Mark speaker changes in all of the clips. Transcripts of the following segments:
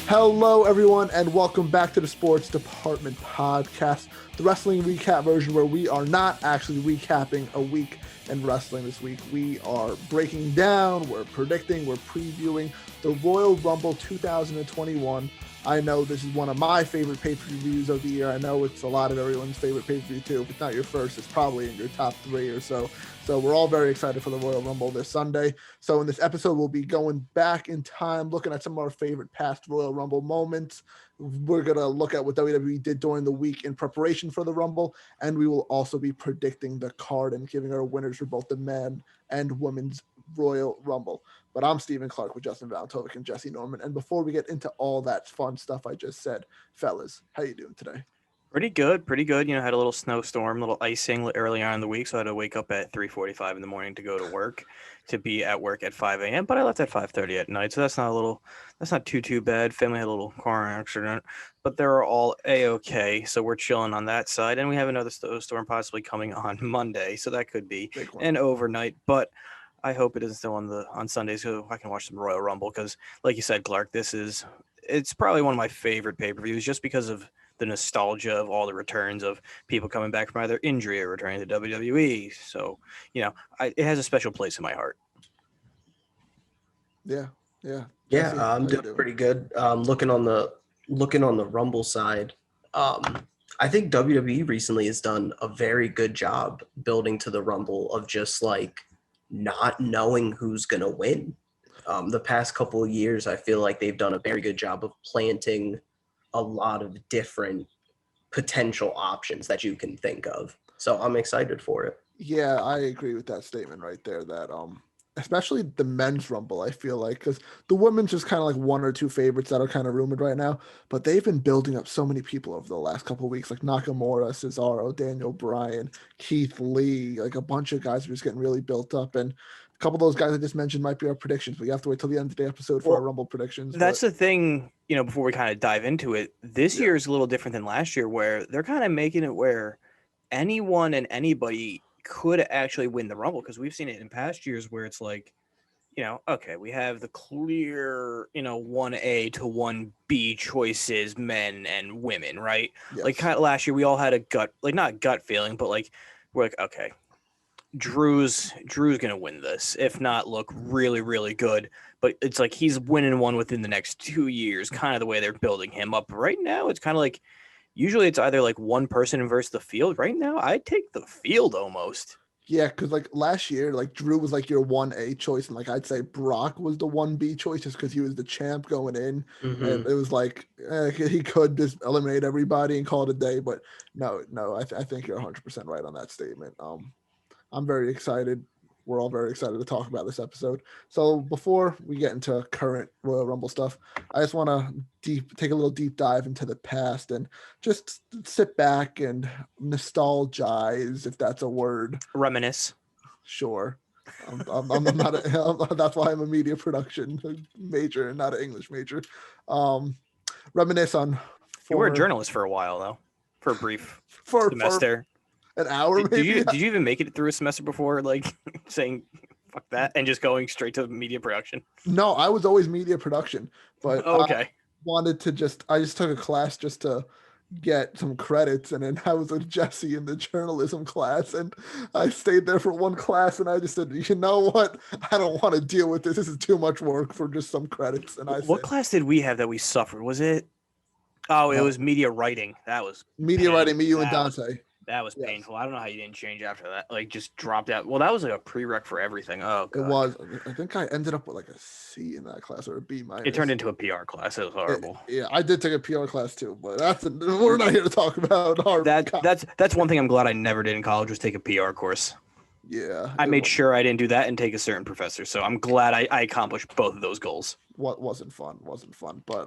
Speaker 1: Hello, everyone, and welcome back to the Sports Department Podcast, the wrestling recap version where we are not actually recapping a week in wrestling this week. We are breaking down, we're predicting, we're previewing the Royal Rumble 2021. I know this is one of my favorite pay-per-views of the year. I know it's a lot of everyone's favorite pay-per-view too. If it's not your first, it's probably in your top three or so. So we're all very excited for the Royal Rumble this Sunday. So in this episode, we'll be going back in time, looking at some of our favorite past Royal Rumble moments. We're going to look at what WWE did during the week in preparation for the Rumble. And we will also be predicting the card and giving our winners for both the men and women's Royal Rumble. But I'm Stephen Clark with Justin Valentovic and Jesse Norman. And before we get into all that fun stuff I just said, fellas, how you doing today?
Speaker 2: Pretty good. You know, had a little snowstorm, little icing early on in the week, so I had to wake up at 3:45 in the morning to go to work, to be at work at 5 a.m. But I left at 5:30 at night, so that's not too bad. Family had a little car accident, but they're all a-okay, so we're chilling on that side. And we have another snowstorm possibly coming on Monday, so that could be an overnight. But I hope it isn't still on Sunday, so I can watch some Royal Rumble. Because, like you said, Clark, it's probably one of my favorite pay-per-views just because of the nostalgia of all the returns of people coming back from either injury or returning to WWE. So, you know, it has a special place in my heart.
Speaker 1: Yeah.
Speaker 3: Jesse, I'm doing pretty good. Looking on the Rumble side, I think WWE recently has done a very good job building to the Rumble of just like not knowing who's gonna win. The past couple of years, I feel like they've done a very good job of planting a lot of different potential options that you can think of. So I'm excited for it.
Speaker 1: Yeah, I agree with that statement right there that especially the men's Rumble, I feel like, because the women's just kind of like one or two favorites that are kind of rumored right now, but they've been building up so many people over the last couple of weeks, like Nakamura, Cesaro, Daniel Bryan, Keith Lee, like a bunch of guys are just getting really built up. And a couple of those guys I just mentioned might be our predictions, but you have to wait till the end of the episode for our Rumble predictions.
Speaker 2: That's the thing, you know, before we kind of dive into it, this year is a little different than last year, where they're kind of making it where anyone and anybody could actually win the Rumble, because we've seen it in past years where it's like, you know, okay, we have the clear, you know, 1A to 1B choices, men and women, right?
Speaker 1: Yes.
Speaker 2: Like kind of last year, we all had a not gut feeling, but like, we're like, okay, Drew's gonna win this, if not look really, really good. But it's like he's winning one within the next 2 years, kind of the way they're building him up. Right now, it's kind of like, usually it's either like one person versus the field. Right now, I'd take the field almost.
Speaker 1: Yeah, because like last year, like Drew was like your 1A choice, and like I'd say Brock was the 1B choice just because he was the champ going in.
Speaker 3: Mm-hmm.
Speaker 1: And it was like he could just eliminate everybody and call it a day. But no, I think you're 100% right on that statement. I'm very excited. We're all very excited to talk about this episode. So before we get into current Royal Rumble stuff, I just want to take a little deep dive into the past and just sit back and nostalgize, if that's a word.
Speaker 2: Reminisce.
Speaker 1: Sure. I'm not that's why I'm a media production major and not an English major. Reminisce on.
Speaker 2: You were a journalist for a while, though, for a brief semester.
Speaker 1: An hour, maybe.
Speaker 2: Did you even make it through a semester before, like, saying fuck that and just going straight to media production?
Speaker 1: No, I was always media production, but
Speaker 2: okay.
Speaker 1: I just took a class just to get some credits, and then I was with Jesse in the journalism class, and I stayed there for one class, and I just said, you know what? I don't want to deal with this. This is too much work for just some credits. And
Speaker 2: what class did we have that we suffered? Was it? Oh, it was media writing. That was
Speaker 1: media writing. Me, you, and Dante.
Speaker 2: That was painful. I don't know how you didn't change after that. Like, just dropped out. Well, that was like a prereq for everything. Oh, God.
Speaker 1: It was. I think I ended up with like a C in that class or a B minus.
Speaker 2: It turned into a PR class. It was horrible.
Speaker 1: I did take a PR class too, but we're not here to talk about our.
Speaker 2: That's one thing I'm glad I never did in college, was take a PR course.
Speaker 1: Yeah.
Speaker 2: I made sure I didn't do that and take a certain professor. So I'm glad I accomplished both of those goals.
Speaker 1: What wasn't fun, but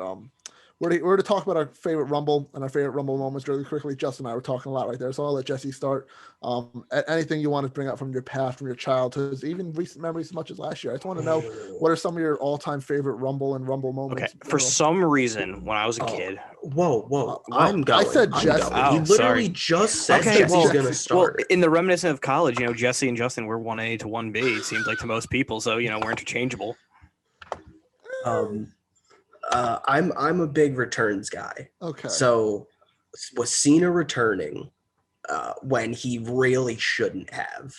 Speaker 1: we're to talk about our favorite Rumble and our favorite Rumble moments really quickly. Justin and I were talking a lot right there, so I'll let Jesse start. Anything you want to bring up from your past, from your childhood, even recent memories as much as last year. I just want to know, what are some of your all-time favorite Rumble and Rumble moments?
Speaker 2: Okay, for some reason, when I was a kid.
Speaker 3: Whoa. I'm going.
Speaker 1: I said Jesse.
Speaker 3: You literally just said Jesse's going to start.
Speaker 2: Well, in the reminiscent of college, you know, Jesse and Justin were 1A to 1B, it seems like, to most people, so, you know, we're interchangeable.
Speaker 3: I'm a big returns guy.
Speaker 1: Okay.
Speaker 3: So was Cena returning when he really shouldn't have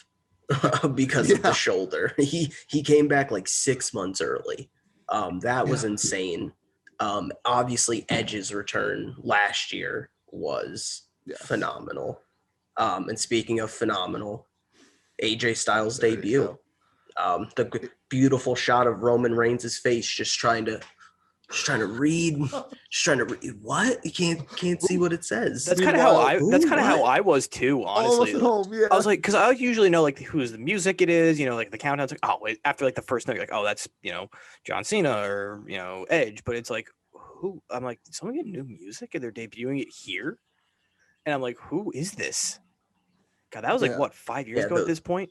Speaker 3: because of the shoulder? He came back like 6 months early. That was insane. Obviously Edge's return last year was phenomenal. And speaking of phenomenal, AJ Styles' debut. The beautiful shot of Roman Reigns' face just trying to read what? You can't see what it says.
Speaker 2: That's kind of how I was too, honestly.
Speaker 1: Home, yeah.
Speaker 2: I was like, because I usually know like who's the music it is, like the countdown's like, oh wait, after like the first note, you're like, oh, that's John Cena or Edge, but it's like, who? I'm like, did someone get new music and they're debuting it here? And I'm like, who is this? God, that was like what, 5 years ago at this point?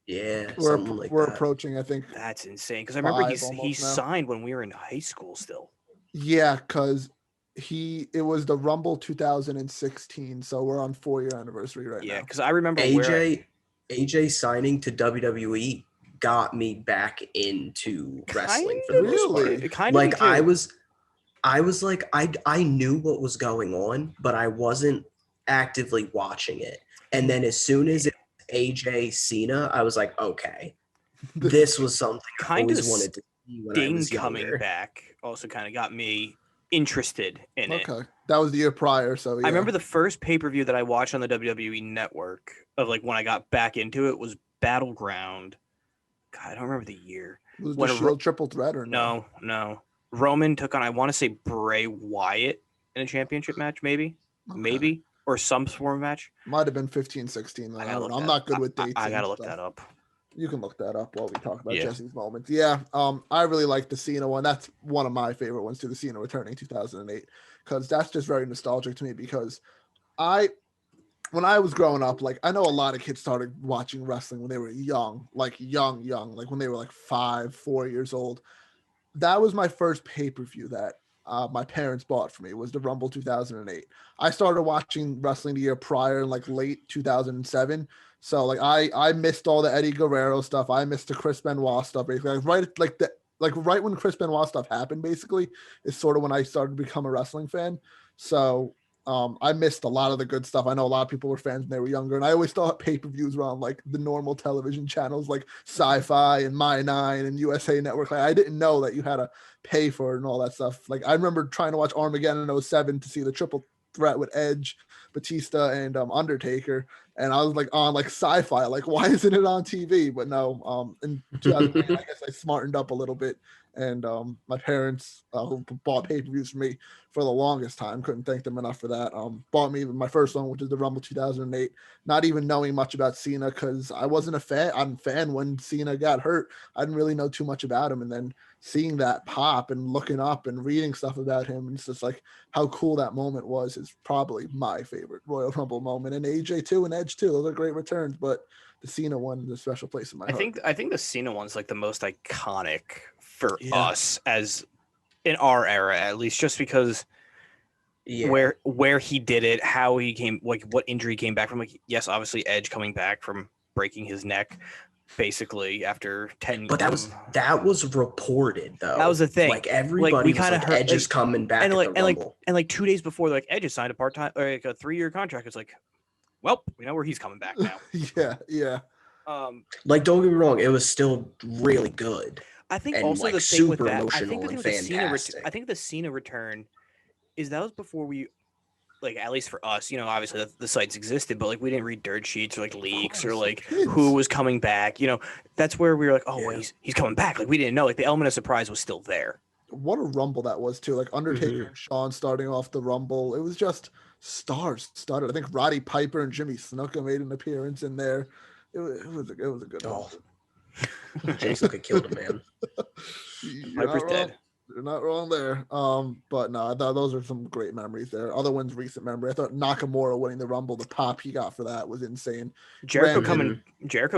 Speaker 3: Yeah,
Speaker 1: we're approaching, I think.
Speaker 2: That's insane, because I remember he signed when we were in high school still.
Speaker 1: Yeah, because it was the Rumble 2016, so we're on 4-year anniversary right now.
Speaker 2: Yeah, because I remember
Speaker 3: AJ signing to WWE got me back into wrestling for the most part. Like I was like I knew what was going on, but I wasn't actively watching it. And then as soon as it AJ Cena, I was like, okay, this was something I always wanted to see when I was younger.
Speaker 2: Coming back also kind of got me interested in it.
Speaker 1: Okay, that was the year prior, so yeah.
Speaker 2: I remember the first pay-per-view that I watched on the WWE Network of like when I got back into it was Battleground. God, I don't remember the year.
Speaker 1: Was the Shield triple threat or no?
Speaker 2: No. Roman took on, I want to say, Bray Wyatt in a championship match, maybe. Or some form of match.
Speaker 1: Might have been 15-16. I'm not good with dates.
Speaker 2: I gotta look that up.
Speaker 1: You can look that up while we talk about Jesse's moments. Yeah, I really like the Cena one. That's one of my favorite ones too, the Cena returning 2008, because that's just very nostalgic to me. Because when I was growing up, like I know a lot of kids started watching wrestling when they were young, like when they were like 4 years old. That was my first pay-per-view that my parents bought for me, was the Rumble 2008. I started watching wrestling the year prior in like late 2007. So like I missed all the Eddie Guerrero stuff. I missed the Chris Benoit stuff. Basically, right when Chris Benoit stuff happened, basically is sort of when I started to become a wrestling fan. So I missed a lot of the good stuff. I know a lot of people were fans when they were younger, and I always thought pay-per-views were on like the normal television channels like Sci-Fi and My 9 and USA Network. Like, I didn't know that you had to pay for it and all that stuff. Like I remember trying to watch Armageddon in 07 to see the triple threat with Edge, Batista, and Undertaker, and I was like on like Sci-Fi, like why isn't it on TV? But no, in 2008, I guess I smartened up a little bit, and my parents who bought pay-per-views for me for the longest time, couldn't thank them enough for that, bought me my first one, which is the Rumble 2008, not even knowing much about Cena, because I wasn't a fan when Cena got hurt. I didn't really know too much about him, and then seeing that pop and looking up and reading stuff about him, and it's just like how cool that moment was, is probably my favorite Royal Rumble moment. And AJ too, and Edge too, those are great returns, but the Cena one is a special place in my heart.
Speaker 2: I think the Cena one's like the most iconic for us, as in our era at least, just because where he did it, how he came, like what injury he came back from. Like, yes, obviously Edge coming back from breaking his neck basically after 10
Speaker 3: years. But that was reported though.
Speaker 2: That was the thing.
Speaker 3: Like everybody was like, Edge is coming back
Speaker 2: and
Speaker 3: at the Rumble.
Speaker 2: And 2 days before, like Edge has signed a part-time or like a 3-year contract. It's like, well, we know where he's coming back now.
Speaker 1: Yeah.
Speaker 3: Like, don't get me wrong, it was still really good.
Speaker 2: I think also like the thing with that, I think the Cena return is that was before we, like, at least for us, obviously the sites existed, but like we didn't read dirt sheets or like leaks or like who was coming back. That's where we were like, oh, well, he's coming back. Like we didn't know. Like the element of surprise was still there.
Speaker 1: What a Rumble that was too. Like Undertaker and Shawn starting off the Rumble. It was just stars studded. I think Roddy Piper and Jimmy Snuka made an appearance in there. It was a good Rumble.
Speaker 3: Jimmy Snuka killed a man.
Speaker 2: Piper's dead.
Speaker 1: You're not wrong there. But no, I thought those are some great memories there. Other ones, recent memory. I thought Nakamura winning the Rumble, the pop he got for that was insane.
Speaker 2: Jericho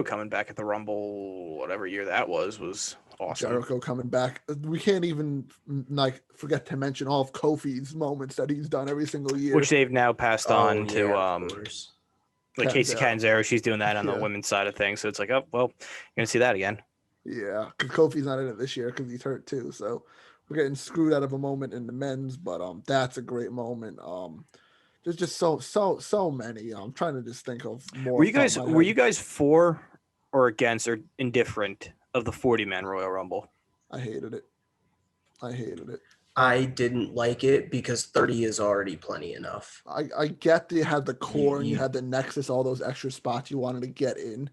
Speaker 2: coming back at the Rumble, whatever year that was awesome.
Speaker 1: Jericho coming back. We can't even forget to mention all of Kofi's moments that he's done every single year,
Speaker 2: which they've now passed on to like Casey Catanzaro. She's doing that on the women's side of things. So it's like, oh well, you're gonna see that again.
Speaker 1: Yeah, because Kofi's not in it this year because he's hurt too. So we're getting screwed out of a moment in the men's, but that's a great moment. There's just so many. I'm trying to just think of more.
Speaker 2: Were you guys for or against or indifferent of the 40-man Royal Rumble?
Speaker 1: I hated it.
Speaker 3: I didn't like it because 30 is already plenty enough.
Speaker 1: I get that you had the core and you had the Nexus, all those extra spots you wanted to get in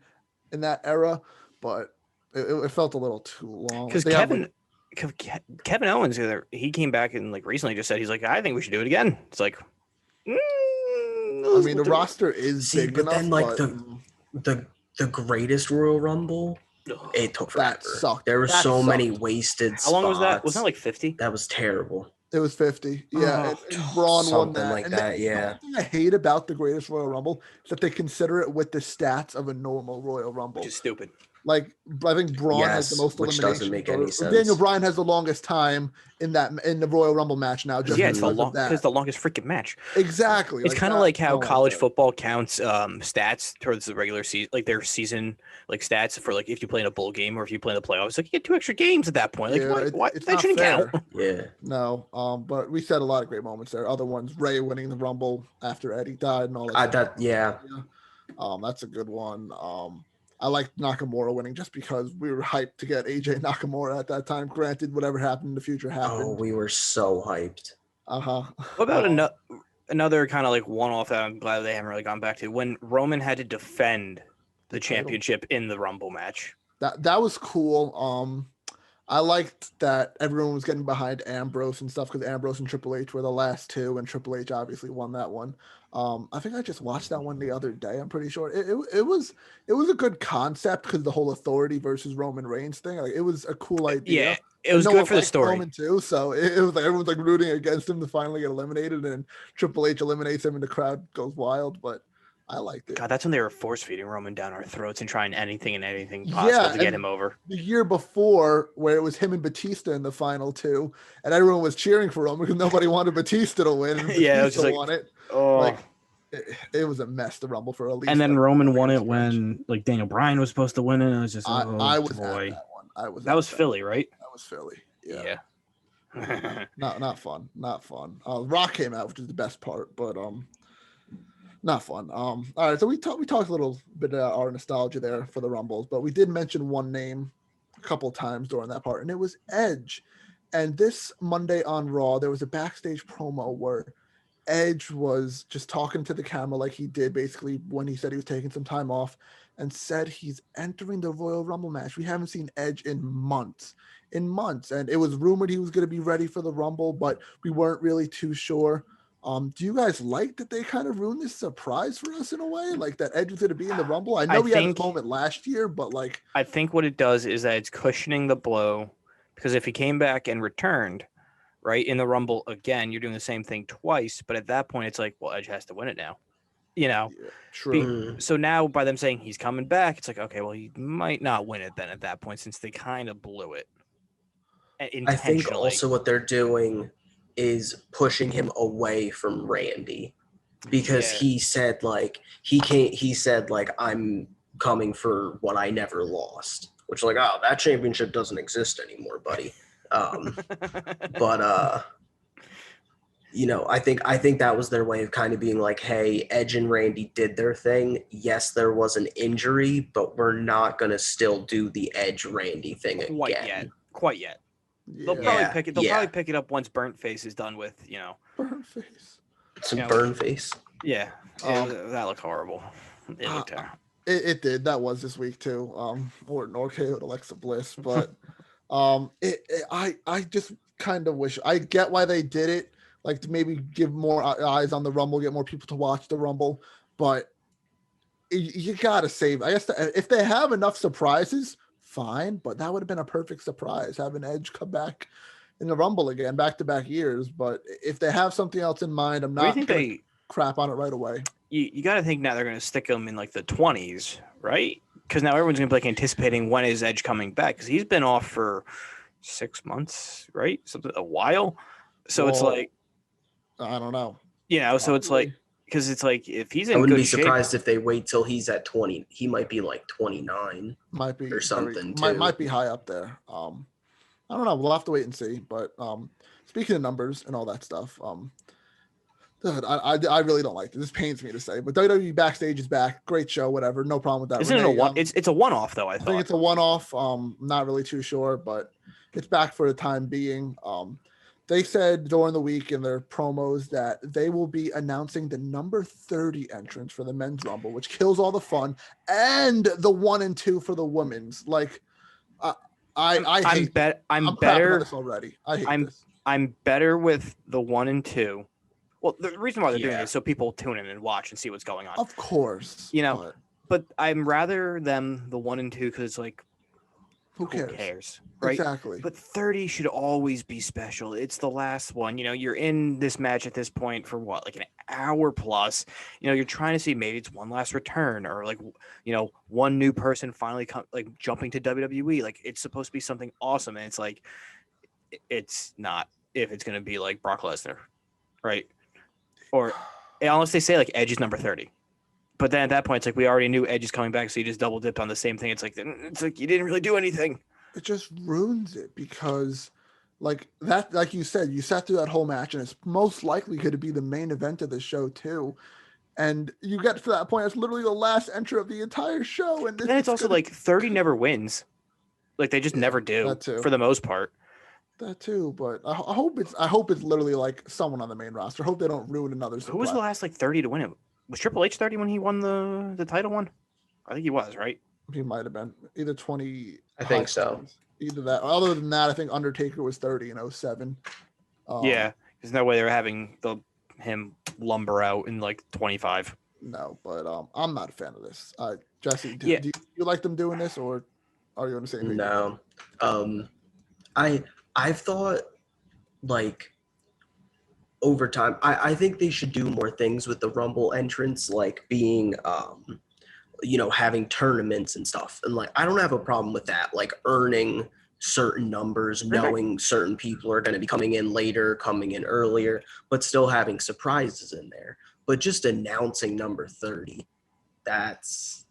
Speaker 1: that era, but it felt a little too long.
Speaker 2: Because Kevin Owens, he came back and like recently just said he's like, I think we should do it again. It's like,
Speaker 1: I mean, the roster is big
Speaker 3: but
Speaker 1: enough.
Speaker 3: Then like the greatest Royal Rumble, it took forever.
Speaker 1: That sucked.
Speaker 3: There were so many wasted spots.
Speaker 2: How long was that? Was that like 50?
Speaker 3: That was terrible.
Speaker 1: It was 50. Yeah, and Braun won that.
Speaker 3: Like that, yeah.
Speaker 1: The thing I hate about the greatest Royal Rumble is that they consider it with the stats of a normal Royal Rumble.
Speaker 2: Which is stupid.
Speaker 1: Like, I think Braun has the most eliminations.
Speaker 3: Which doesn't make any sense.
Speaker 1: Daniel Bryan has the longest time in the Royal Rumble match now. Just
Speaker 2: it's the longest freaking match.
Speaker 1: Exactly.
Speaker 2: It's kind of like how college football counts stats towards the regular season, like their season, like stats for like if you play in a bowl game or if you play in the playoffs, like you get 2 extra games at that point. Like, what? That shouldn't count.
Speaker 3: Yeah.
Speaker 1: No. But we said a lot of great moments there. Other ones, Ray winning the Rumble after Eddie died and all that. That's a good one. I liked Nakamura winning just because we were hyped to get AJ Nakamura at that time. Granted, whatever happened in the future happened.
Speaker 3: Oh, we were so hyped.
Speaker 2: What about another kind of like one-off that I'm glad they haven't really gone back to? When Roman had to defend the championship in the Rumble match.
Speaker 1: That was cool. I liked that everyone was getting behind Ambrose and stuff because Ambrose and Triple H were the last two, and Triple H obviously won that one. I think I just watched that one the other day. I'm pretty sure it was a good concept because the whole authority versus Roman Reigns thing. Like, it was a cool idea.
Speaker 2: Yeah, it was good for the story.
Speaker 1: Roman too, so it was like everyone's like rooting against him to finally get eliminated, and Triple H eliminates him, and the crowd goes wild. But I liked it.
Speaker 2: God, that's when they were force feeding Roman down our throats and trying anything possible to get him over.
Speaker 1: The year before, where it was him and Batista in the final two, and everyone was cheering for Roman because nobody wanted Batista to win. And
Speaker 2: yeah, it was just
Speaker 1: won it. It was a mess to Rumble for at least.
Speaker 4: And then Roman won it when like Daniel Bryan was supposed to win it. It was just
Speaker 1: I was boy. At that one.
Speaker 2: That was Philly, right?
Speaker 1: That was Philly. Yeah. not fun. Rock came out, which is the best part, but not fun. All right, so we talked a little bit about our nostalgia there for the Rumbles, but we did mention one name a couple times during that part, and it was Edge. And this Monday on Raw, there was a backstage promo where Edge was just talking to the camera like he did basically when he said he was taking some time off, and said he's entering the Royal Rumble match. We haven't seen Edge in months, and it was rumored he was going to be ready for the Rumble, but we weren't really too sure. Do you guys like that they kind of ruined this surprise for us in a way? Like that Edge was going to be in the Rumble? I know we had this moment last year, but like...
Speaker 2: I think what it does is that it's cushioning the blow, because if he came back and returned, right, in the Rumble again, you're doing the same thing twice, but at that point, it's like, well, Edge has to win it now. You know?
Speaker 1: Yeah, true.
Speaker 2: So now, by them saying he's coming back, it's like, okay, well, he might not win it then at that point, since they kind of blew it.
Speaker 3: I think also what they're doing is pushing him away from Randy, because he said like I'm coming for what I never lost, which like, oh, that championship doesn't exist anymore, buddy. But you know, I think that was their way of kind of being like, hey, Edge and Randy did their thing. Yes, there was an injury, but we're not gonna still do the Edge Randy thing again.
Speaker 2: Quite yet. They'll probably pick it. They'll probably pick it up once Burnt Face is done with, you know.
Speaker 1: Burnt Face.
Speaker 3: Burn face.
Speaker 2: Yeah. That looked horrible. It looked terrible.
Speaker 1: It did. That was this week too. Orton RKO with Alexa Bliss, but I just kind of wish. I get why they did it, like to maybe give more eyes on the Rumble, get more people to watch the Rumble, but you gotta save. I guess if they have enough surprises, fine, but that would have been a perfect surprise, having Edge come back in the Rumble again, back-to-back years. But if they have something else in mind, I'm not going to crap on it right away.
Speaker 2: You got to think now they're going to stick him in like the 20s, right? Because now everyone's going to be like anticipating when is Edge coming back, because he's been off for 6 months, right? A while. So it's like,
Speaker 1: I don't know.
Speaker 2: You know, so it's like, because it's like if he's in
Speaker 3: I wouldn't
Speaker 2: good
Speaker 3: be surprised
Speaker 2: shape,
Speaker 3: if they wait till he's at 20. He might be like 29.
Speaker 1: Might be
Speaker 3: or something.
Speaker 1: Might be high up there. I don't know. We'll have to wait and see. But speaking of numbers and all that stuff, I really don't like this. This pains me to say, but WWE Backstage is back. Great show, whatever. No problem with that.
Speaker 2: Isn't it a one? It's a one-off though. I
Speaker 1: think it's a one-off. Not really too sure, but it's back for the time being. They said during the week in their promos that they will be announcing the number 30 entrance for the men's rumble, which kills all the fun, and the 1 and 2 for the women's. Like, I'm better this already.
Speaker 2: I'm better with the 1 and 2. Well, the reason why they're doing it is so people tune in and watch and see what's going on.
Speaker 1: Of course,
Speaker 2: but I'm rather them the 1 and 2 because it's like, who cares? Right?
Speaker 1: Exactly.
Speaker 2: But 30 should always be special. It's the last one. You're in this match at this point for what, like an hour plus. You're trying to see maybe it's one last return or like, one new person finally jumping to WWE. Like it's supposed to be something awesome, and it's like, it's not if it's going to be like Brock Lesnar, right? Or unless they say like Edge is number 30. But then at that point, it's like we already knew Edge is coming back, so you just double dipped on the same thing. It's like you didn't really do anything.
Speaker 1: It just ruins it because, like you said, you sat through that whole match, and it's most likely going to be the main event of the show too. And you get to that point, it's literally the last entry of the entire show. And
Speaker 2: then it's also like 30 never wins, like they just never do for the most part.
Speaker 1: That too, but I hope it's literally like someone on the main roster. I hope they don't ruin another.
Speaker 2: Who was the last 30 to win it? Was Triple H 30 when he won the title one? I think he was, right?
Speaker 1: He might have been either 20.
Speaker 3: I think so.
Speaker 1: Either that. Other than that, I think Undertaker was 30 in 07.
Speaker 2: Yeah, there's no way they were having him lumber out in like 25.
Speaker 1: No, but I'm not a fan of this. Jesse, do you like them doing this, or are you on the same page?
Speaker 3: No. I've thought like over time, I think they should do more things with the Rumble entrance, like being, having tournaments and stuff. And like, I don't have a problem with that, like earning certain numbers, knowing certain people are going to be coming in later, coming in earlier, but still having surprises in there. But just announcing number 30, that's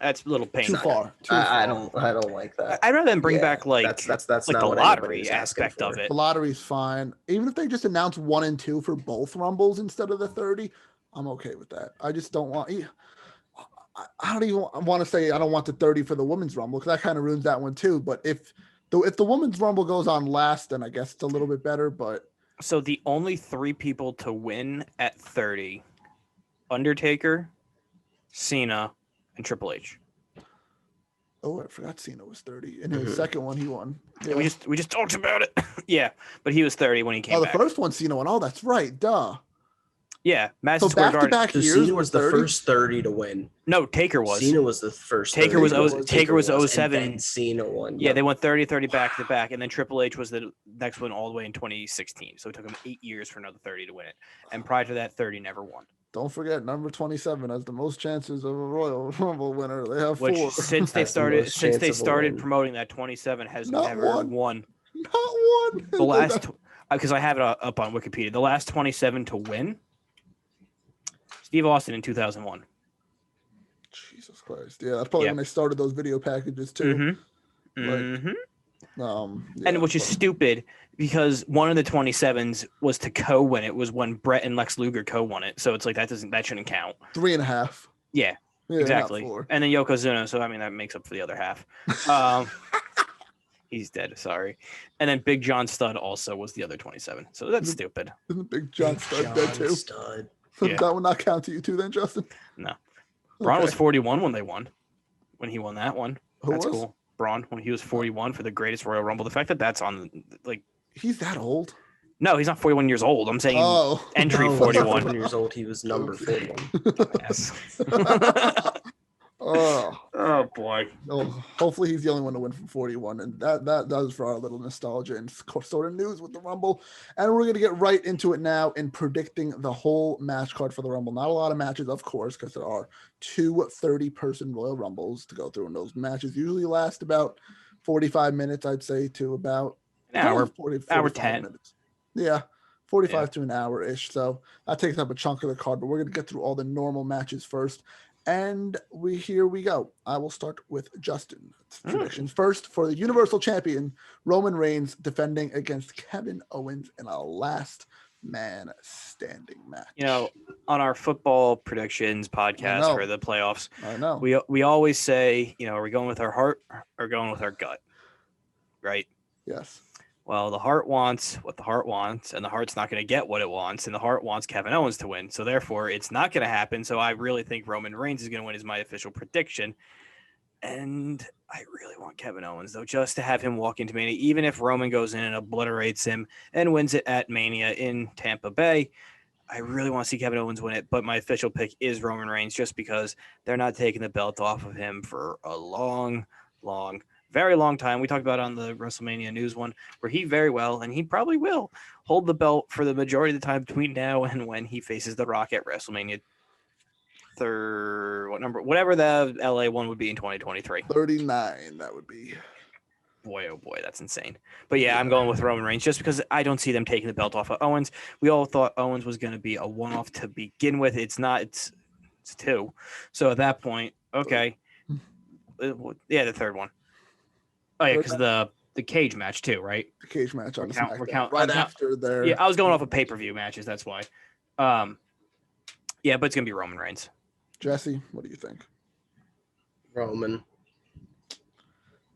Speaker 2: a little painful.
Speaker 1: Too far.
Speaker 3: I don't like that.
Speaker 2: I'd rather than bring back
Speaker 3: that's
Speaker 2: like
Speaker 3: not
Speaker 2: the
Speaker 3: what
Speaker 2: lottery aspect of it.
Speaker 1: The lottery's fine. Even if they just announce 1 and 2 for both Rumbles instead of the 30, I'm okay with that. I just don't want. I don't even want to say I don't want the 30 for the women's Rumble because that kind of ruins that one too. But if the women's Rumble goes on last, then I guess it's a little bit better. But
Speaker 2: so the only 3 people to win at 30: Undertaker, Cena, and Triple H.
Speaker 1: Oh, I forgot Cena was 30. In his second one, he won.
Speaker 2: Yeah. We just talked about it. Yeah, but he was 30 when he came back.
Speaker 1: Oh, the first one Cena won. Oh, that's right. Duh.
Speaker 2: Yeah, Madison
Speaker 1: Square Garden.
Speaker 3: Back years Cena was the first 30 to win.
Speaker 2: No, Taker was.
Speaker 3: Cena was the first.
Speaker 2: Taker was 07.
Speaker 3: And Cena won.
Speaker 2: Yeah, they went 30 back to back, and then Triple H was the next one all the way in 2016. So it took him 8 years for another 30 to win it. And prior to that, 30 never won.
Speaker 1: Don't forget, number 27 has the most chances of a Royal Rumble winner. They have 4.
Speaker 2: Which since they started promoting that, 27 has never won.
Speaker 1: Not one.
Speaker 2: The last, because I have it up on Wikipedia, the last 27 to win. Steve Austin in 2001.
Speaker 1: Jesus Christ! Yeah, that's probably when they started those video packages too.
Speaker 2: And which is stupid because one of the 27s was to co-win it was when Brett and Lex Luger co-won it. So it's like that shouldn't count.
Speaker 1: 3.5.
Speaker 2: Yeah, exactly. And then Yokozuna. So I mean that makes up for the other half. He's dead. Sorry. And then Big John Studd also was the other 27. So that's stupid.
Speaker 1: Isn't Big John Studd dead too? That would not count to you too, then, Justin.
Speaker 2: No. Braun was 41 when they won. When he won that one. That's cool. Braun, when he was 41 for the greatest Royal Rumble. The fact that that's on, like...
Speaker 1: He's that old?
Speaker 2: No, he's not 41 years old. I'm saying entry 41.
Speaker 3: 41 years old, he was number 41.
Speaker 2: Yes.
Speaker 1: Oh
Speaker 2: boy.
Speaker 1: Oh, hopefully he's the only one to win from 41. And that does for our little nostalgia and sort of news with the Rumble. And we're going to get right into it now in predicting the whole match card for the Rumble. Not a lot of matches, of course, because there are 2 30-person Royal Rumbles to go through. And those matches usually last about 45 minutes, I'd say, to about
Speaker 2: an hour,
Speaker 1: 45
Speaker 2: 10
Speaker 1: minutes. Yeah. 45 to an hour-ish. So that takes up a chunk of the card. But we're going to get through all the normal matches first. And here we go. I will start with Justin's predictions. First, for the Universal Champion, Roman Reigns defending against Kevin Owens in a last man standing match.
Speaker 2: You know, on our football predictions podcast for the playoffs,
Speaker 1: I know
Speaker 2: we always say, you know, are we going with our heart or going with our gut? Right?
Speaker 1: Yes.
Speaker 2: Well, the heart wants what the heart wants, and the heart's not going to get what it wants, and the heart wants Kevin Owens to win. So therefore, it's not going to happen. So I really think Roman Reigns is going to win is my official prediction. And I really want Kevin Owens, though, just to have him walk into Mania, even if Roman goes in and obliterates him and wins it at Mania in Tampa Bay. I really want to see Kevin Owens win it, but my official pick is Roman Reigns just because they're not taking the belt off of him for a very long time. We talked about on the WrestleMania News one where he very well, and he probably will, hold the belt for the majority of the time between now and when he faces The Rock at WrestleMania whatever the LA one would be in 2023.
Speaker 1: 39, that would be.
Speaker 2: Boy, oh boy, that's insane. But yeah, I'm going with Roman Reigns just because I don't see them taking the belt off of Owens. We all thought Owens was going to be a one-off to begin with. It's not. It's two. So at that point, okay. Yeah, the third one. Oh yeah, because the cage match too, right?
Speaker 1: The cage match on
Speaker 2: SmackDown.
Speaker 1: Right after their.
Speaker 2: Yeah, I was going off of pay-per-view matches. That's why. Yeah, but it's gonna be Roman Reigns.
Speaker 1: Jesse, what do you think?
Speaker 3: Roman.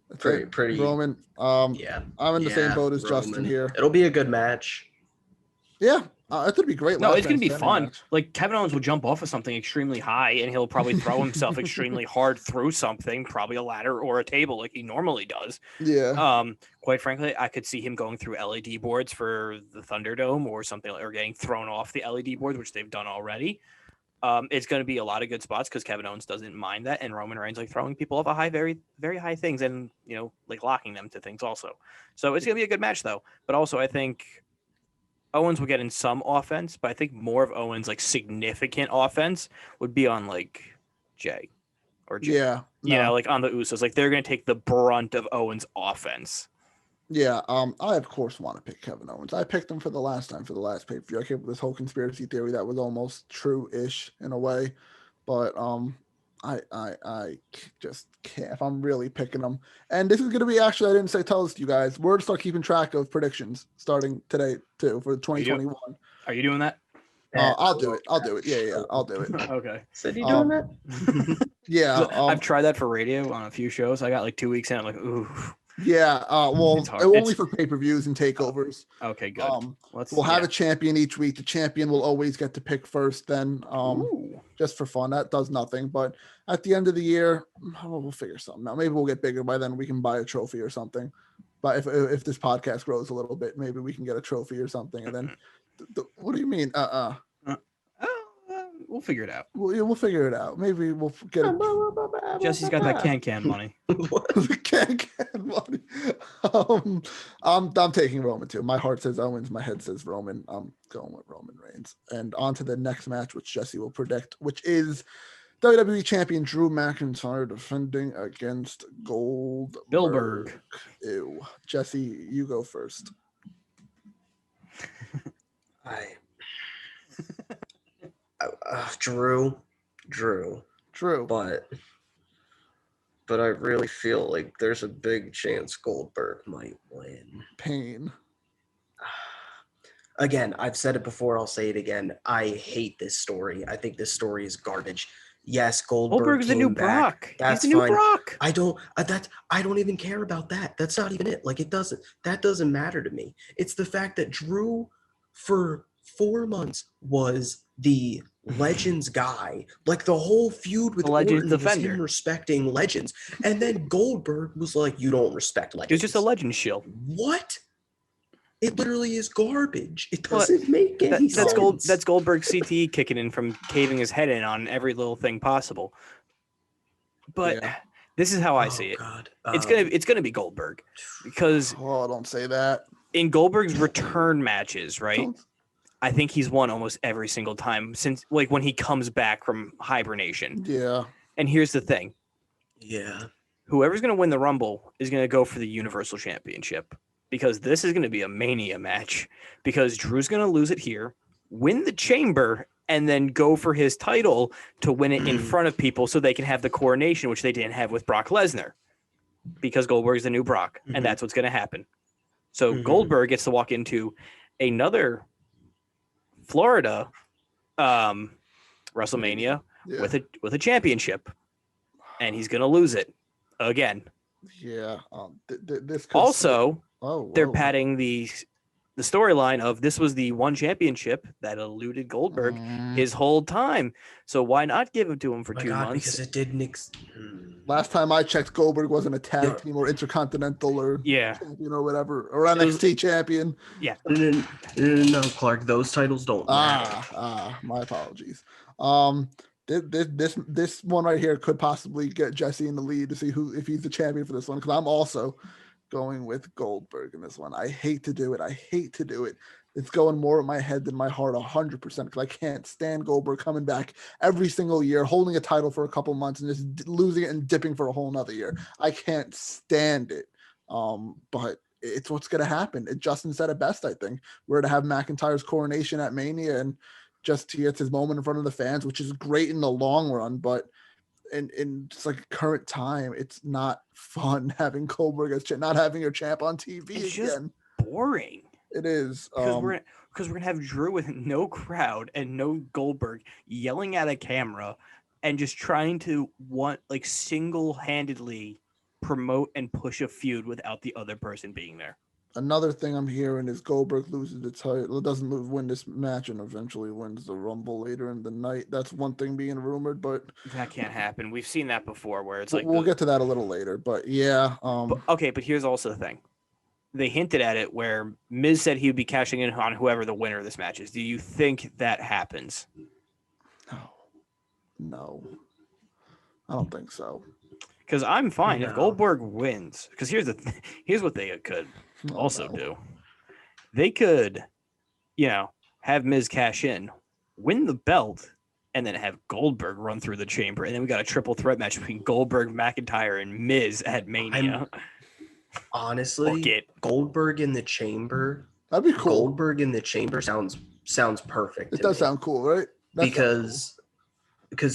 Speaker 1: That's pretty Roman.
Speaker 3: Yeah,
Speaker 1: I'm in the same boat as
Speaker 3: Roman.
Speaker 1: Justin here.
Speaker 3: It'll be a good match.
Speaker 1: Yeah, it's gonna be great.
Speaker 2: No, it's gonna be fun. Match. Like Kevin Owens will jump off of something extremely high, and he'll probably throw himself extremely hard through something, probably a ladder or a table, like he normally does.
Speaker 1: Yeah.
Speaker 2: Quite frankly, I could see him going through LED boards for the Thunderdome or something, or getting thrown off the LED boards, which they've done already. It's going to be a lot of good spots because Kevin Owens doesn't mind that, and Roman Reigns like throwing people off a high, very, very high things, and like locking them to things also. So it's going to be a good match though. But also, I think Owens will get in some offense, but I think more of Owens like significant offense would be on like Jay or Jay.
Speaker 1: Yeah,
Speaker 2: like on the Usos, like they're going to take the brunt of Owens' offense.
Speaker 1: Yeah, I of course want to pick Kevin Owens. I picked him for the last pay-per-view. I came up with this whole conspiracy theory that was almost true-ish in a way, but I just can't. If I'm really picking them, and this is gonna be actually, I didn't tell this to you guys. We're gonna start keeping track of predictions starting today too for 2021.
Speaker 2: Are you doing that?
Speaker 1: I'll do it. Yeah, I'll do it.
Speaker 2: Okay.
Speaker 3: Said you doing that?
Speaker 1: Yeah,
Speaker 2: I've tried that for radio on a few shows. I got like 2 weeks in. I'm like, ooh.
Speaker 1: Yeah, well, only for pay-per-views and takeovers.
Speaker 2: Okay, good.
Speaker 1: We'll have a champion each week. The champion will always get to pick first then, just for fun. That does nothing. But at the end of the year, we'll figure something out. Maybe we'll get bigger by then. We can buy a trophy or something. But if this podcast grows a little bit, maybe we can get a trophy or something. And then, what do you mean?
Speaker 2: We'll figure it out.
Speaker 1: We'll figure it out. Maybe we'll get it.
Speaker 2: Jesse's got that can money.
Speaker 1: The can money. I'm taking Roman too. My heart says Owens. My head says Roman. I'm going with Roman Reigns. And on to the next match, which Jesse will predict, which is WWE Champion Drew McIntyre defending against
Speaker 2: Goldberg.
Speaker 1: Ew. Jesse, you go first.
Speaker 3: Drew, but I really feel like there's a big chance Goldberg might win.
Speaker 1: Pain.
Speaker 3: Again, I've said it before, I'll say it again. I hate this story. I think this story is garbage. Yes, Goldberg's
Speaker 2: the new Brock.
Speaker 3: That's
Speaker 2: He's the
Speaker 3: fine.
Speaker 2: New Brock.
Speaker 3: I don't even care about that. That's not even it. Like that doesn't matter to me. It's the fact that Drew for 4 months was the Legends guy. Like the whole feud with Orton was him respecting Legends. And then Goldberg was like, you don't respect Legends.
Speaker 2: He was just a Legend shield.
Speaker 3: What? It literally is garbage. It doesn't make any sense.
Speaker 2: That's Goldberg CTE kicking in from caving his head in on every little thing possible. But this is how I see it.
Speaker 3: God.
Speaker 2: It's gonna be Goldberg because
Speaker 1: don't say that.
Speaker 2: In Goldberg's return matches, right? I think he's won almost every single time since like when he comes back from hibernation.
Speaker 1: Yeah.
Speaker 2: And here's the thing.
Speaker 3: Yeah.
Speaker 2: Whoever's gonna win the Rumble is gonna go for the Universal Championship. Because this is going to be a Mania match. Because Drew's going to lose it here, win the Chamber and then go for his title to win it in front of people so they can have the coronation, which they didn't have with Brock Lesnar, because Goldberg's the new Brock, and that's what's going to happen. So Goldberg gets to walk into another Florida WrestleMania with a championship, and he's going to lose it again.
Speaker 1: Yeah. This
Speaker 2: also, they're padding the storyline of this was the one championship that eluded Goldberg his whole time. So why not give it to him for 2 months?
Speaker 3: Because it didn't.
Speaker 1: Last time I checked, Goldberg wasn't a tag team or intercontinental or champion or whatever, or NXT champion.
Speaker 2: Yeah.
Speaker 3: No, Clark, those titles don't matter.
Speaker 1: My apologies. This one right here could possibly get Jesse in the lead to see if he's the champion for this one, because I'm also going with Goldberg in this one. I hate to do it. It's going more in my head than my heart 100%, because I can't stand Goldberg coming back every single year, holding a title for a couple months and just losing it and dipping for a whole nother year. I can't stand it. But it's what's going to happen. Justin said it best, I think. We're to have McIntyre's coronation at Mania, and just he gets his moment in front of the fans, which is great in the long run, but in just like current time, it's not fun having Goldberg as not having your champ on TV
Speaker 2: it's
Speaker 1: again.
Speaker 2: Just boring.
Speaker 1: It is
Speaker 2: because we're gonna have Drew with no crowd and no Goldberg yelling at a camera and just trying to single-handedly promote and push a feud without the other person being there.
Speaker 1: Another thing I'm hearing is Goldberg loses the title, win this match, and eventually wins the Rumble later in the night. That's one thing being rumored, but
Speaker 2: that can't happen. We've seen that before, where it's
Speaker 1: we'll get to that a little later. But yeah,
Speaker 2: but here's also the thing: they hinted at it where Miz said he would be cashing in on whoever the winner of this match is. Do you think that happens?
Speaker 1: No, I don't think so.
Speaker 2: Because I'm fine if Goldberg wins. Because here's what they could do. They could, have Miz cash in, win the belt, and then have Goldberg run through the chamber. And then we got a triple threat match between Goldberg, McIntyre, and Miz at Mania.
Speaker 3: Honestly, Goldberg in the chamber.
Speaker 1: That'd be cool.
Speaker 3: Goldberg in the chamber sounds perfect.
Speaker 1: It does sound cool, right?
Speaker 3: Because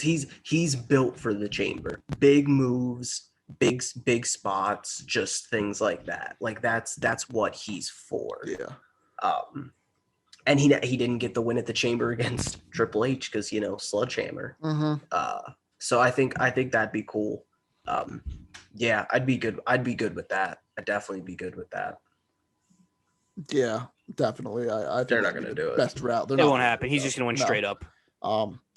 Speaker 3: he's built for the chamber. Big moves, big spots, just things like that. Like that's what he's for.
Speaker 1: Yeah.
Speaker 3: And he didn't get the win at the chamber against Triple H because sledgehammer. So I think that'd be cool. Yeah, I'd be good with that. I'd definitely be good with that.
Speaker 1: Yeah, definitely. I think
Speaker 3: they're not going to do it.
Speaker 1: Best route.
Speaker 2: It won't happen. He's just going to win straight up.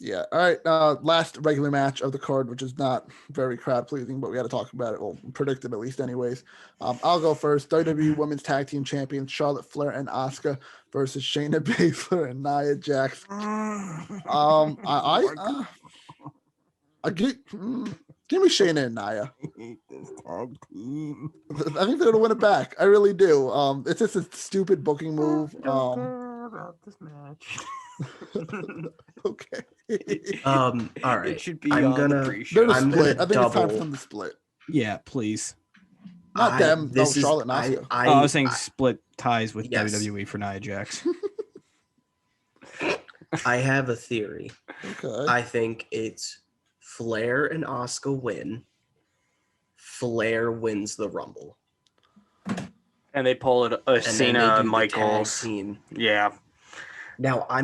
Speaker 1: Yeah. All right. Last regular match of the card, which is not very crowd pleasing, but we got to talk about it. Well, predicted at least, anyways. I'll go first. WWE Women's Tag Team Champions Charlotte Flair and Asuka versus Shayna Baszler and Nia Jax. Give me Shayna and Nia. I think they're gonna win it back. I really do. It's just a stupid booking move.
Speaker 2: About this match.
Speaker 1: Okay.
Speaker 3: All right.
Speaker 2: It should be.
Speaker 1: They're gonna split. I think it's time for them to split.
Speaker 4: Yeah, please.
Speaker 1: Not them. No, Charlotte and Asuka.
Speaker 4: I was saying split ties with WWE for Nia Jax.
Speaker 3: I have a theory.
Speaker 1: Okay.
Speaker 3: I think it's Flair and Asuka win. Flair wins the Rumble.
Speaker 2: And they pull it Cena Michaels
Speaker 3: team.
Speaker 2: Yeah.
Speaker 3: Now I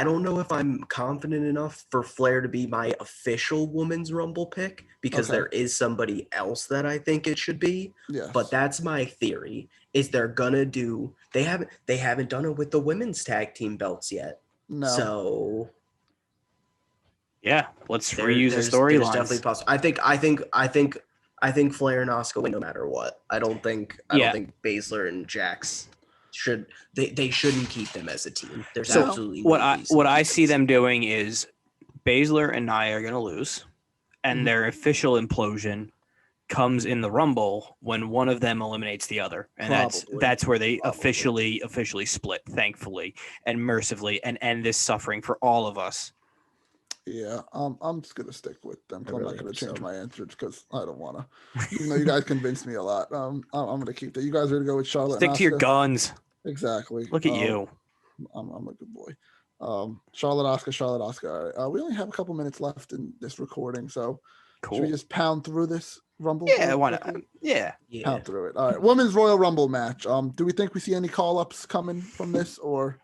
Speaker 3: don't know if I'm confident enough for Flair to be my official women's Rumble pick because there is somebody else that I think it should be.
Speaker 1: Yes.
Speaker 3: But that's my theory. Is they're gonna do they haven't done it with the women's tag team belts yet.
Speaker 1: No.
Speaker 3: So
Speaker 2: yeah, let's reuse the storylines.
Speaker 3: There's definitely possible. I think Flair and Asuka win no matter what. I don't think Baszler and Jax they shouldn't keep them as a team. There's absolutely
Speaker 2: what I see them doing is Baszler and Nia are going to lose, and their official implosion comes in the Rumble when one of them eliminates the other, and that's where they officially split, thankfully and mercifully, and end this suffering for all of us.
Speaker 1: Yeah, I'm just gonna stick with them. I'm not gonna change my answer because I don't wanna. Even though you guys convinced me a lot, I'm gonna keep that. You guys are gonna go with Charlotte.
Speaker 2: Stick to your guns.
Speaker 1: Exactly.
Speaker 2: Look at you.
Speaker 1: I'm a good boy. Charlotte Oscar. All right. We only have a couple minutes left in this recording, so
Speaker 2: Cool.
Speaker 1: should we just pound through this Rumble?
Speaker 2: Yeah, why not? Yeah.
Speaker 1: Pound through it. All right. Women's Royal Rumble match. Do we think we see any call-ups coming from this, or?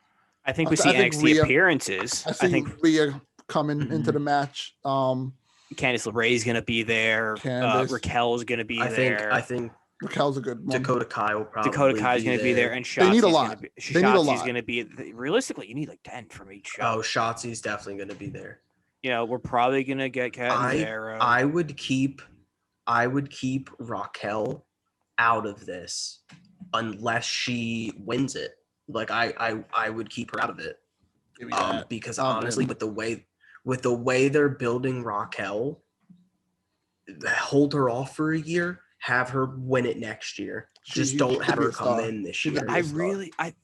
Speaker 2: I think we see NXT
Speaker 1: Rhea,
Speaker 2: appearances.
Speaker 1: I think Rhea coming into the match.
Speaker 2: Candice LeRae's going to be there. Raquel's going to be there.
Speaker 3: I think
Speaker 1: Raquel's a good one.
Speaker 3: Dakota Kai will probably
Speaker 2: Dakota Kai's going to be there, and
Speaker 1: Shotzi's need a lot.
Speaker 2: Shotzi's going to be. Realistically, you need like 10 from each show.
Speaker 3: Oh, Shotzi's definitely going to be there.
Speaker 2: We're probably going to get Catanzaro.
Speaker 3: I would keep Raquel out of this unless she wins it. Like I would keep her out of it. Because honestly, with the way they're building Raquel, hold her off for a year, have her win it next year. Just don't have her come in this year.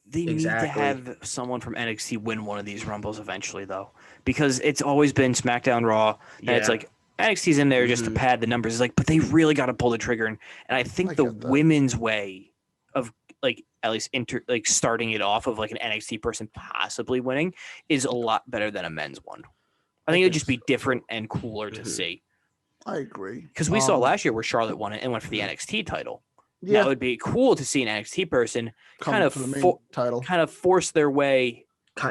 Speaker 2: They need to have someone from NXT win one of these Rumbles eventually, though, because it's always been SmackDown, Raw, and it's like NXT's in there just to pad the numbers. It's like, but they really got to pull the trigger, and I think the women's way of like at least starting it off of like an NXT person possibly winning is a lot better than a men's one. I think it'd just be different and cooler to see.
Speaker 1: I agree.
Speaker 2: Because we saw last year where Charlotte won it and went for the NXT title.
Speaker 1: Yeah.
Speaker 2: That would be cool to see an NXT person kind of force their way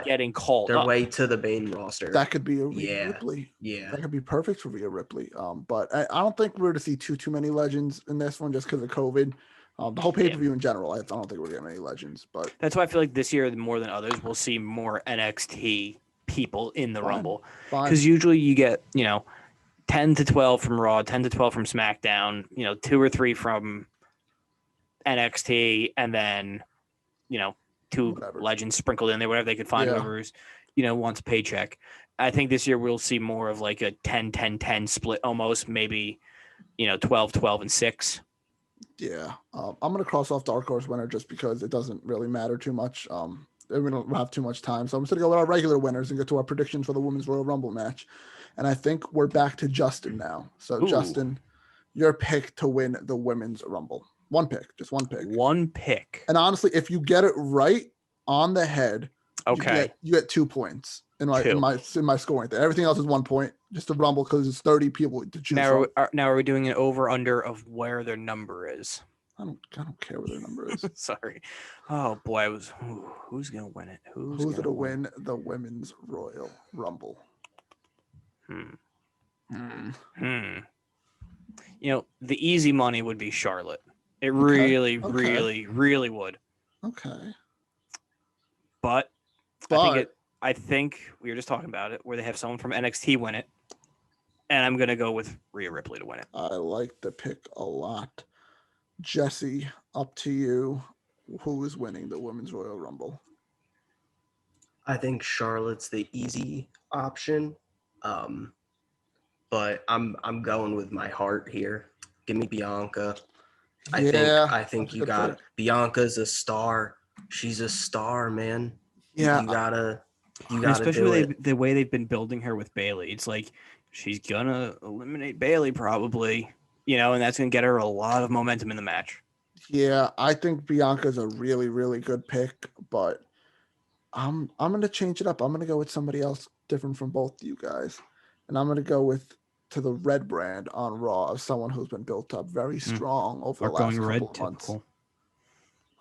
Speaker 2: getting called
Speaker 3: their way to the main roster.
Speaker 1: That could be a Rhea Ripley.
Speaker 3: Yeah.
Speaker 1: That could be perfect for Rhea Ripley. But I don't think we're going to see too many legends in this one just because of COVID. The whole pay-per-view in general, I don't think we're getting any legends. But
Speaker 2: that's why I feel like this year, more than others, we'll see more NXT people in the Rumble. Because usually you get, 10 to 12 from Raw, 10 to 12 from SmackDown, 2 or 3 from NXT, and then, 2 legends sprinkled in there, whatever they could find, whoever's, wants a paycheck. I think this year we'll see more of like a 10-10-10 split almost, maybe, 12-12 and 6.
Speaker 1: Yeah. I'm going to cross off Dark Horse winner just because it doesn't really matter too much. We don't have too much time. So I'm just going to go with our regular winners and get to our predictions for the Women's Royal Rumble match. And I think we're back to Justin now. So, Justin, your pick to win the Women's Rumble. One pick, just one pick.
Speaker 2: One pick.
Speaker 1: And honestly, if you get it right on the head, you get 2 points in my scoring there. Everything else is 1 point. Just a Rumble because it's 30 people to choose from.
Speaker 2: Now are we doing an over under of where their number is?
Speaker 1: I don't care what their number is.
Speaker 2: Sorry. Oh boy, who's gonna win it?
Speaker 1: Who's gonna win the Women's Royal Rumble?
Speaker 2: The easy money would be Charlotte. It really would.
Speaker 1: Okay.
Speaker 2: But I think we were just talking about it, where they have someone from NXT win it, and I'm gonna go with Rhea Ripley to win it.
Speaker 1: I like the pick a lot. Jesse, up to you. Who is winning the Women's Royal Rumble?
Speaker 3: I think Charlotte's the easy option, but I'm going with my heart here. Give me Bianca. I think you got it. Bianca's a star. She's a star, man.
Speaker 1: Yeah,
Speaker 3: you gotta
Speaker 2: especially the way they've been building her with Bayley. It's like she's gonna eliminate Bayley probably, and that's gonna get her a lot of momentum in the match.
Speaker 1: Yeah, I think Bianca's a really, really good pick, but I'm gonna change it up. I'm gonna go with somebody else different from both you guys, and I'm gonna go to the red brand on Raw of someone who's been built up very strong over the last couple of months.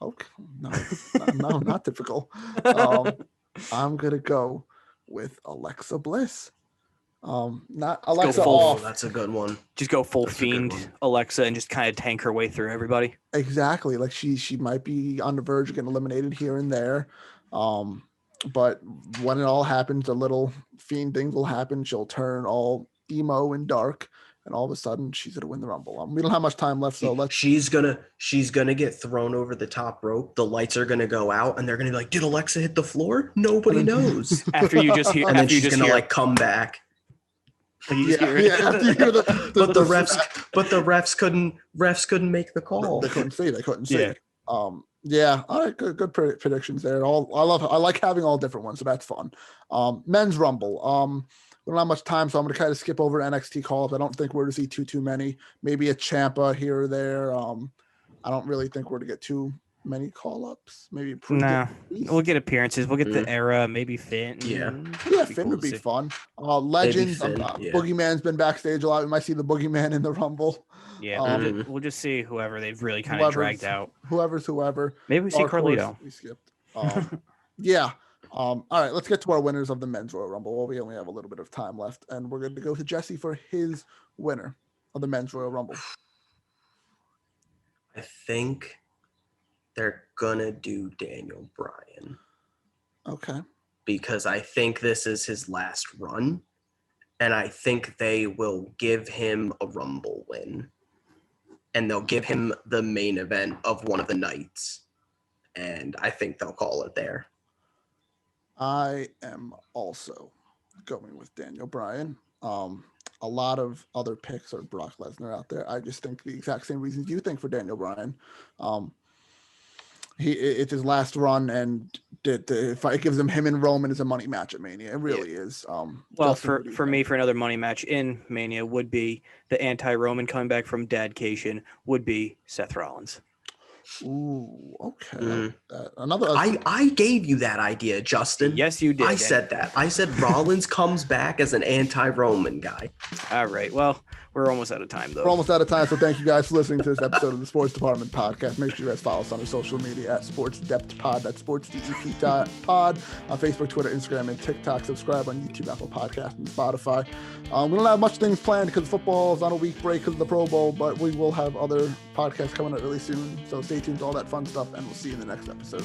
Speaker 1: Okay, no, not typical. I'm gonna go with Alexa Bliss. Not Alexa off.
Speaker 3: That's a good one.
Speaker 2: Just go full fiend Alexa and just kind of tank her way through everybody.
Speaker 1: Exactly. Like she might be on the verge of getting eliminated here and there. But when it all happens, the little fiend things will happen. She'll turn all emo and dark, and all of a sudden she's gonna win the Rumble. We don't have much time left, so
Speaker 3: she's gonna get thrown over the top rope. The lights are gonna go out, and they're gonna be like, "Did Alexa hit the floor?" Nobody knows.
Speaker 2: After you just hear,
Speaker 3: and then she's gonna come back.
Speaker 1: After you hear
Speaker 3: but the refs couldn't make the call.
Speaker 1: They couldn't see. Yeah. All right. Good predictions there. I like having all different ones, so that's fun. Men's Rumble. We don't have much time, so I'm going to kind of skip over NXT calls. I don't think we're to see too many. Maybe a Ciampa here or there. I don't really think we're to get too many call-ups. Maybe
Speaker 2: Nah, we'll get appearances. We'll get the era, maybe Finn.
Speaker 1: Yeah, Finn would be fun. Legends.
Speaker 3: Finn,
Speaker 1: Boogeyman's been backstage a lot. We might see the Boogeyman in the Rumble.
Speaker 2: Yeah, we'll just see whoever they've really kind of dragged out.
Speaker 1: Whoever.
Speaker 2: Maybe we see Carlito.
Speaker 1: We skipped. Yeah. All right, let's get to our winners of the Men's Royal Rumble. Well, we only have a little bit of time left, and we're going to go to Jesse for his winner of the Men's Royal Rumble.
Speaker 3: I think they're going to do Daniel Bryan.
Speaker 1: Okay.
Speaker 3: Because I think this is his last run, and I think they will give him a Rumble win. And they'll give him the main event of one of the nights. And I think they'll call it there.
Speaker 1: I am also going with Daniel Bryan. A lot of other picks are Brock Lesnar out there. I just think the exact same reasons you think for Daniel Bryan. It's his last run, and it gives him and Roman as a money match at Mania. It really is.
Speaker 2: Well, for me, for another money match in Mania would be the anti-Roman coming back from Dadcation would be Seth Rollins.
Speaker 1: Ooh, okay.
Speaker 3: I gave you that idea, Justin.
Speaker 2: Yes, you did.
Speaker 3: I said that. I said Rollins comes back as an anti-Roman guy.
Speaker 2: All right. Well, we're almost out of time, though.
Speaker 1: We're almost out of time, so thank you guys for listening to this episode of the Sports Department Podcast. Make sure you guys follow us on our social media at Sports Depth Pod. That's SportsDEP.pod on Facebook, Twitter, Instagram, and TikTok. Subscribe on YouTube, Apple Podcasts, and Spotify. We don't have much things planned because football is on a week break because of the Pro Bowl, but we will have other podcasts coming out really soon. So stay tuned to all that fun stuff, and we'll see you in the next episode.